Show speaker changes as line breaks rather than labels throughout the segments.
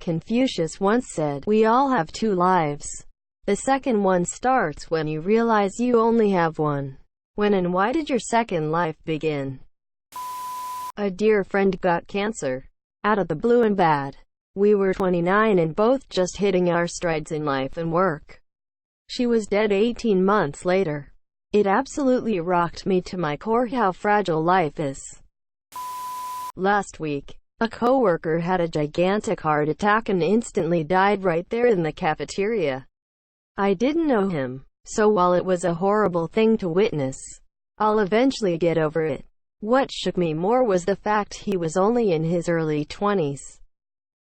Confucius once said, "We all have two lives. The second one starts when you realize you only have one." When and why did your second life begin? A dear friend got cancer. Out of the blue and bad. We were 29 and both just hitting our strides in life and work. She was dead 18 months later. It absolutely rocked me to my core how fragile life is. Last week, a coworker had a gigantic heart attack and instantly died right there in the cafeteria. I didn't know him, so while it was a horrible thing to witness, I'll eventually get over it. What shook me more was the fact he was only in his early 20s,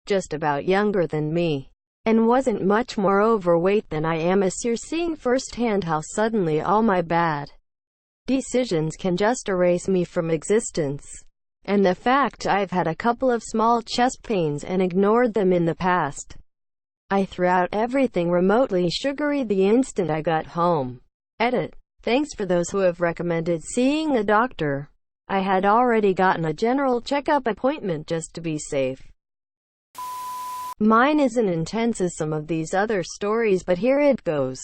just about younger than me, and wasn't much more overweight than I am. You're seeing firsthand how suddenly all my bad decisions can just erase me from existence. And the fact I've had a couple of small chest pains and ignored them in the past. I threw out everything remotely sugary the instant I got home. Edit. Thanks for those who have recommended seeing a doctor. I had already gotten a general checkup appointment just to be safe. Mine isn't intense as some of these other stories, but here it goes.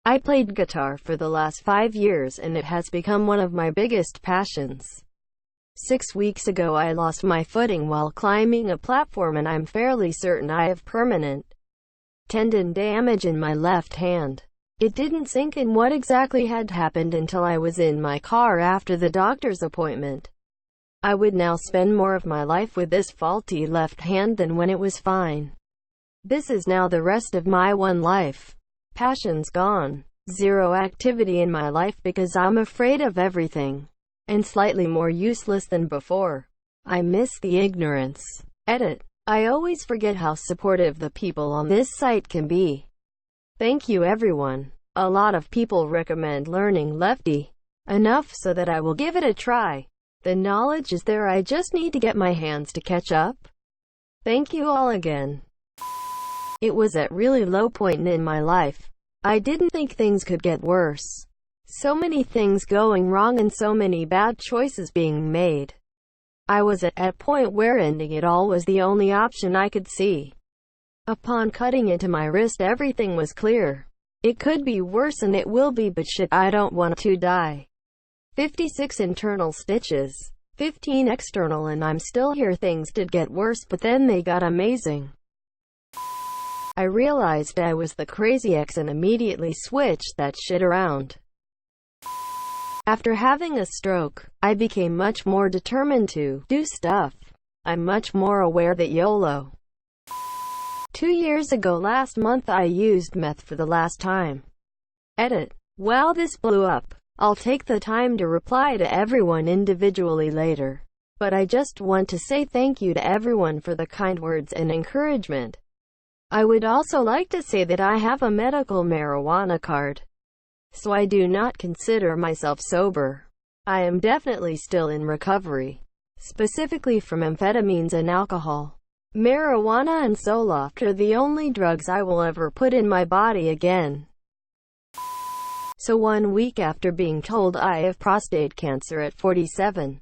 I played guitar for the last 5 years and it has become one of my biggest passions. 6 weeks ago I lost my footing while climbing a platform and I'm fairly certain I have permanent tendon damage in my left hand. It didn't sink in what exactly had happened until I was in my car after the doctor's appointment. I would now spend more of my life with this faulty left hand than when it was fine. This is now the rest of my one life. Passion's gone. Zero activity in my life because I'm afraid of everything. And slightly more useless than before. I miss the ignorance. Edit. I always forget how supportive the people on this site can be. Thank you everyone. A lot of people recommend learning Lefty. Enough so that I will give it a try. The knowledge is there, I just need to get my hands to catch up. Thank you all again. It was at really low point in my life. I didn't think things could get worse. So many things going wrong and so many bad choices being made. I was at a point where ending it all was the only option I could see. Upon cutting into my wrist, everything was clear. It could be worse and it will be, but shit, I don't want to die. 56 internal stitches, 15 external, and I'm still here. Things did get worse, but then they got amazing. I realized I was the crazy ex and immediately switched that shit around. After having a stroke, I became much more determined to do stuff. I'm much more aware that YOLO. 2 years ago last month I used meth for the last time. Edit. Wow, this blew up. I'll take the time to reply to everyone individually later. But I just want to say thank you to everyone for the kind words and encouragement. I would also like to say that I have a medical marijuana card. So I do not consider myself sober. I am definitely still in recovery, specifically from amphetamines and alcohol. Marijuana and Zoloft are the only drugs I will ever put in my body again. So 1 week after being told I have prostate cancer at 47,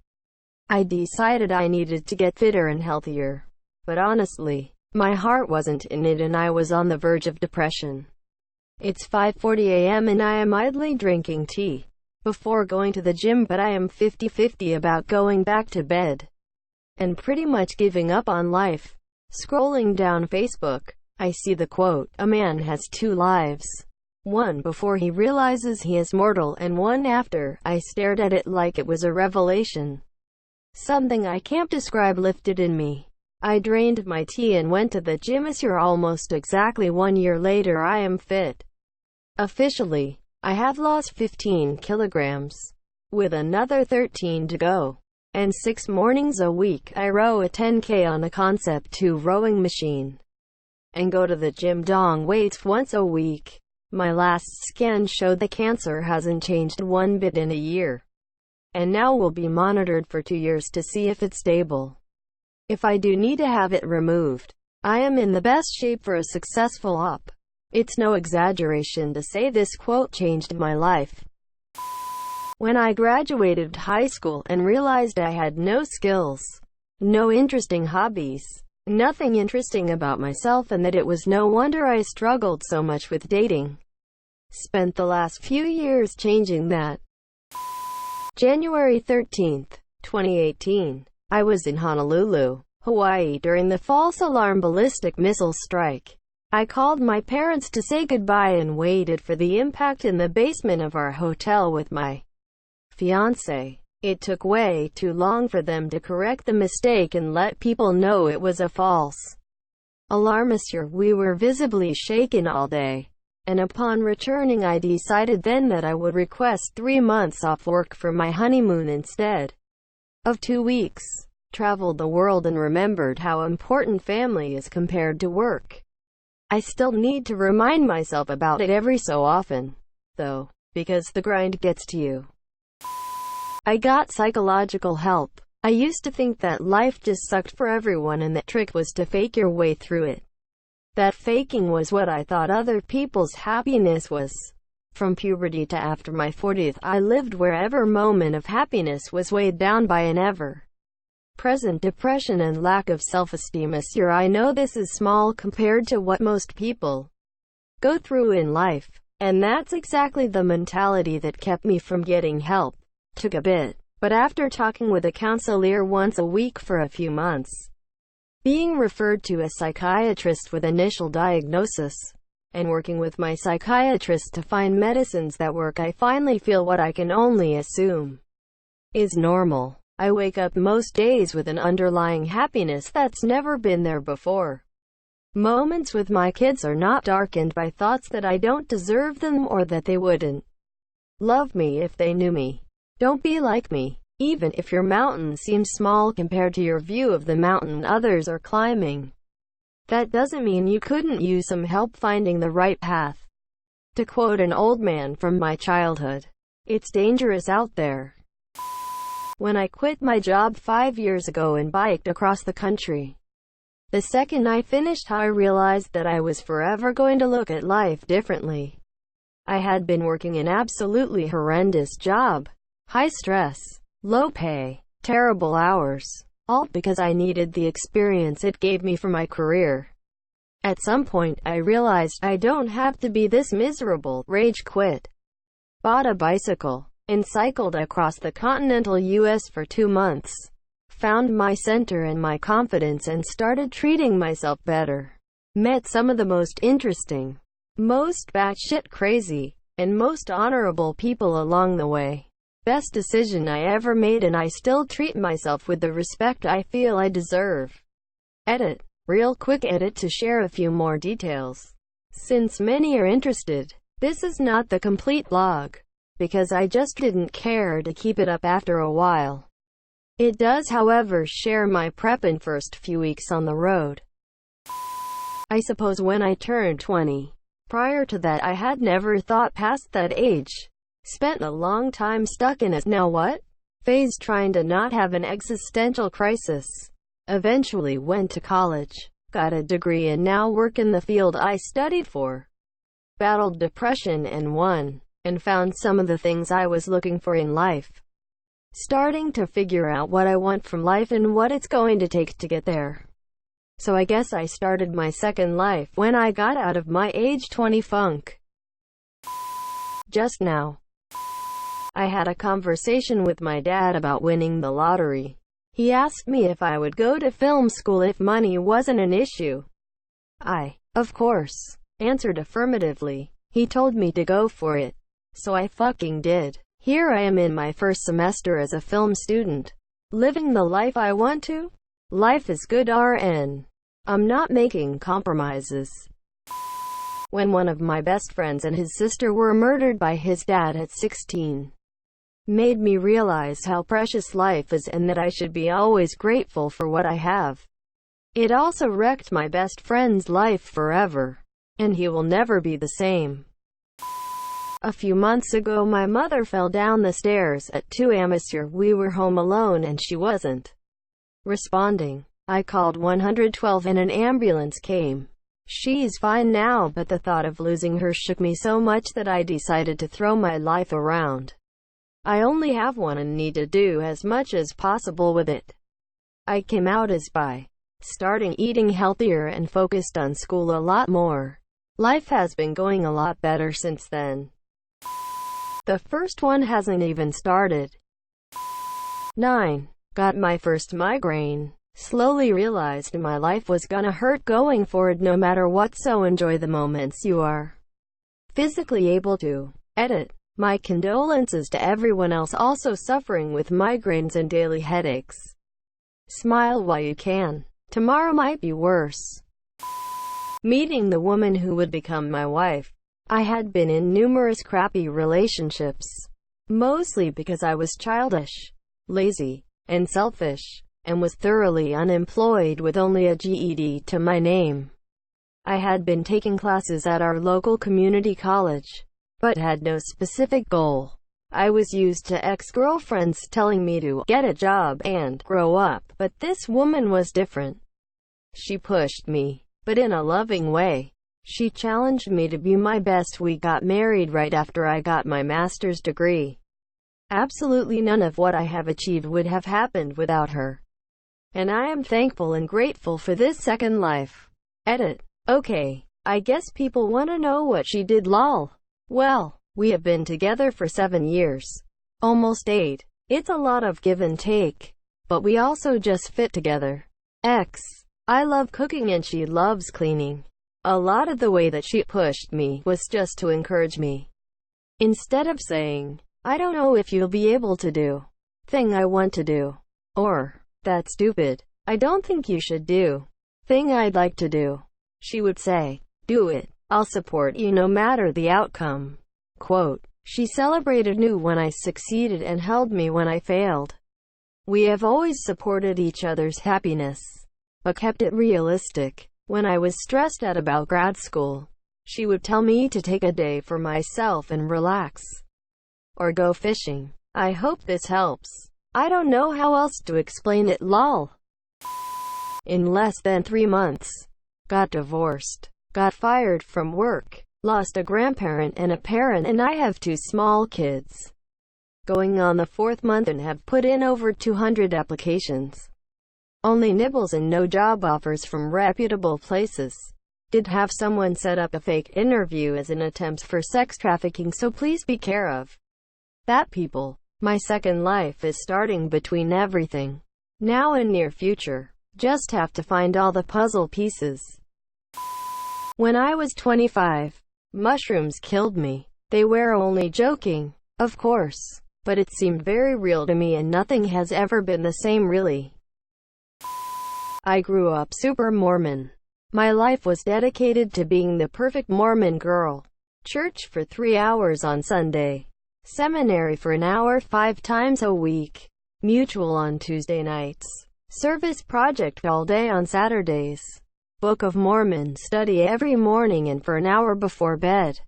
I decided I needed to get fitter and healthier. But honestly, my heart wasn't in it and I was on the verge of depression. It's 5:40 a.m. and I am idly drinking tea before going to the gym, but I am 50-50 about going back to bed and pretty much giving up on life. Scrolling down Facebook, I see the quote, "A man has two lives. One before he realizes he is mortal and one after." I stared at it like it was a revelation. Something I can't describe lifted in me. I drained my tea and went to the gym. Almost exactly 1 year later I am fit. Officially, I have lost 15 kilograms, with another 13 to go. And 6 mornings a week, I row a 10K on a Concept 2 rowing machine. And go to the gym dong weights once a week. My last scan showed the cancer hasn't changed one bit in a year. And now will be monitored for 2 years to see if it's stable. If I do need to have it removed, I am in the best shape for a successful op. It's no exaggeration to say this quote changed my life. When I graduated high school and realized I had no skills, no interesting hobbies, nothing interesting about myself, and that it was no wonder I struggled so much with dating. Spent the last few years changing that. January 13th, 2018. I was in Honolulu, Hawaii during the false alarm ballistic missile strike. I called my parents to say goodbye and waited for the impact in the basement of our hotel with my fiancé. It took way too long for them to correct the mistake and let people know it was a false alarm. We were visibly shaken all day, and upon returning I decided then that I would request 3 months off work for my honeymoon instead of 2 weeks. Traveled the world and remembered how important family is compared to work. I still need to remind myself about it every so often, though, because the grind gets to you. I got psychological help. I used to think that life just sucked for everyone and the trick was to fake your way through it. That faking was what I thought other people's happiness was. From puberty to after my 40th, I lived where every moment of happiness was weighed down by an ever-present depression and lack of self-esteem. I know this is small compared to what most people go through in life, and that's exactly the mentality that kept me from getting help. Took a bit, but after talking with a counselor once a week for a few months, being referred to a psychiatrist with initial diagnosis, and working with my psychiatrist to find medicines that work, I finally feel what I can only assume is normal. I wake up most days with an underlying happiness that's never been there before. Moments with my kids are not darkened by thoughts that I don't deserve them or that they wouldn't love me if they knew me. Don't be like me. Even if your mountain seems small compared to your view of the mountain others are climbing, that doesn't mean you couldn't use some help finding the right path. To quote an old man from my childhood, it's dangerous out there. When I quit my job 5 years ago and biked across the country, the second I finished, I realized that I was forever going to look at life differently. I had been working an absolutely horrendous job. High stress, low pay, terrible hours. All because I needed the experience it gave me for my career. At some point, I realized I don't have to be this miserable. Rage quit. Bought a bicycle and cycled across the continental US for 2 months. Found my center and my confidence and started treating myself better. Met some of the most interesting, most batshit crazy, and most honorable people along the way. Best decision I ever made, and I still treat myself with the respect I feel I deserve. Edit. Real quick edit to share a few more details. Since many are interested, this is not the complete log, because I just didn't care to keep it up after a while. It does, however, share my prep and first few weeks on the road. I suppose when I turned 20. Prior to that, I had never thought past that age. Spent a long time stuck in a "now what?" phase, trying to not have an existential crisis. Eventually went to college, got a degree, and now work in the field I studied for. Battled depression and won, and found some of the things I was looking for in life. Starting to figure out what I want from life and what it's going to take to get there. So I guess I started my second life when I got out of my age 20 funk. Just now, I had a conversation with my dad about winning the lottery. He asked me if I would go to film school if money wasn't an issue. I, of course, answered affirmatively. He told me to go for it, so I fucking did. Here I am in my first semester as a film student, living the life I want to. Life is good, RN. I'm not making compromises. When one of my best friends and his sister were murdered by his dad at 16, made me realize how precious life is and that I should be always grateful for what I have. It also wrecked my best friend's life forever, and he will never be the same. A few months ago, my mother fell down the stairs at 2 a.m. We were home alone and she wasn't responding. I called 112 and an ambulance came. She's fine now, but the thought of losing her shook me so much that I decided to throw my life around. I only have one and need to do as much as possible with it. I came out as bi. starting eating healthier and focused on school a lot more. Life has been going a lot better since then. The first one hasn't even started. 9. Got my first migraine. Slowly realized my life was gonna hurt going forward no matter what, so enjoy the moments you are physically able to. Edit. My condolences to everyone else also suffering with migraines and daily headaches. Smile while you can. Tomorrow might be worse. Meeting the woman who would become my wife. I had been in numerous crappy relationships, mostly because I was childish, lazy, and selfish, and was thoroughly unemployed with only a GED to my name. I had been taking classes at our local community college, but had no specific goal. I was used to ex-girlfriends telling me to get a job and grow up, but this woman was different. She pushed me, but in a loving way. She challenged me to be my best. We got married right after I got my master's degree. Absolutely none of what I have achieved would have happened without her. And I am thankful and grateful for this second life. Edit. Okay, I guess people want to know what she did, lol. Well, we have been together for 7 years. Almost 8. It's a lot of give and take, but we also just fit together. I love cooking and she loves cleaning. A lot of the way that she pushed me was just to encourage me. Instead of saying, I don't know if you'll be able to do thing I want to do, or that's stupid, I don't think you should do thing I'd like to do, she would say, do it. I'll support you no matter the outcome. Quote. She celebrated me when I succeeded and held me when I failed. We have always supported each other's happiness, but kept it realistic. When I was stressed out about grad school, she would tell me to take a day for myself and relax, or go fishing. I hope this helps. I don't know how else to explain it, lol. In less than 3 months, got divorced, got fired from work, lost a grandparent and a parent, and I have 2 small kids. Going on the 4th month and have put in over 200 applications. Only nibbles and no job offers from reputable places. Did have someone set up a fake interview as an attempt for sex trafficking, so please be care of that, people. My second life is starting between everything, now and near future. Just have to find all the puzzle pieces. When I was 25, mushrooms killed me. They were only joking, of course, but it seemed very real to me, and nothing has ever been the same, really. I grew up super Mormon. My life was dedicated to being the perfect Mormon girl. Church for 3 hours on Sunday. Seminary for an hour 5 times a week. Mutual on Tuesday nights. Service project all day on Saturdays. Book of Mormon study every morning and for an hour before bed.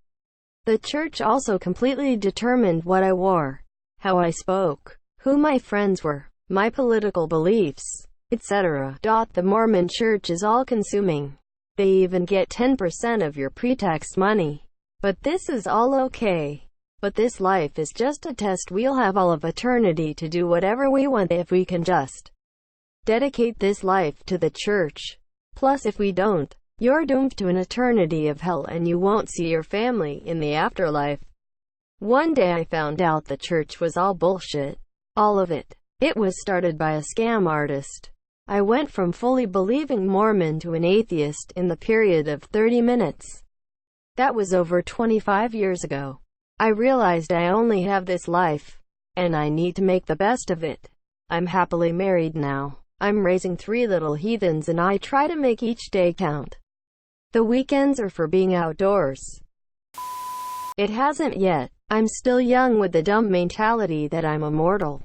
The church also completely determined what I wore, how I spoke, who my friends were, my political beliefs, etc. The Mormon Church is all-consuming. They even get 10% of your pre-tax money. But this is all okay. But this life is just a test. We'll have all of eternity to do whatever we want if we can just dedicate this life to the church. Plus, if we don't, you're doomed to an eternity of hell and you won't see your family in the afterlife. One day I found out the church was all bullshit. All of it. It was started by a scam artist. I went from fully believing Mormon to an atheist in the period of 30 minutes. That was over 25 years ago. I realized I only have this life, and I need to make the best of it. I'm happily married now. I'm raising 3 little heathens and I try to make each day count. The weekends are for being outdoors. It hasn't yet. I'm still young with the dumb mentality that I'm immortal.